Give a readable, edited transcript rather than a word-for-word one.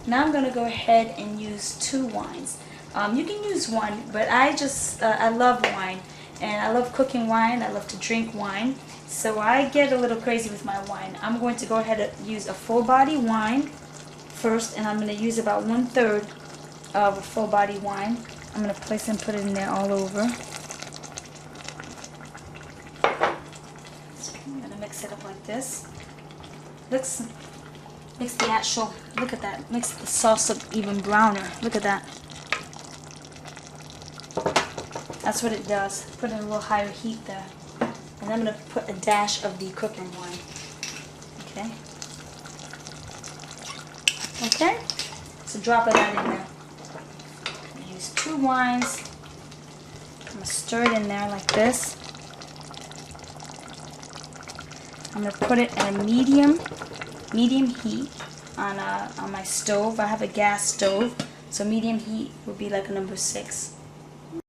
Now I'm going to go ahead and use 2 wines. You can use one, but I love wine, and I love cooking wine. I love to drink wine, so I get a little crazy with my wine. I'm going to go ahead and use a full body wine first, and I'm going to use about 1/3 of a full body wine. I'm going to place and put it in there all over. So I'm going to mix it up like this. Makes the actual, look at that, makes the sauce look even browner. Look at that. That's what it does. Put in a little higher heat there. And I'm going to put a dash of the cooking wine. Okay. Okay. So drop of that in there. Use 2 wines. I'm going to stir it in there like this. I'm going to put it in a medium heat on my stove. I have a gas stove, so medium heat would be like a number 6.